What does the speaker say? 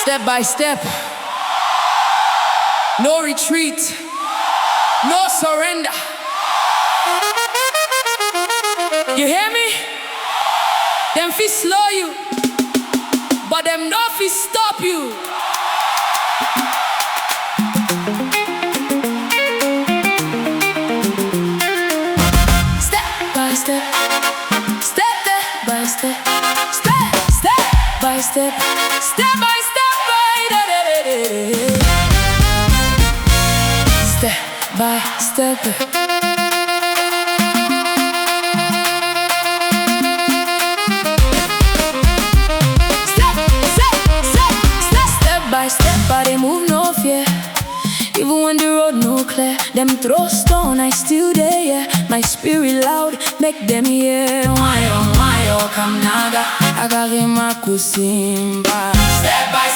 Step by step, no retreat, no surrender. You hear me? Them fit slow you, but them no fit stop you. Step by step, step by step, step by step, step by step, step by step. By step, I they move no fear. Even when the road no clear, them throw stone, I still there, yeah. My spirit loud, make them hear. Why oh come naga, I got him a kusimba. Step by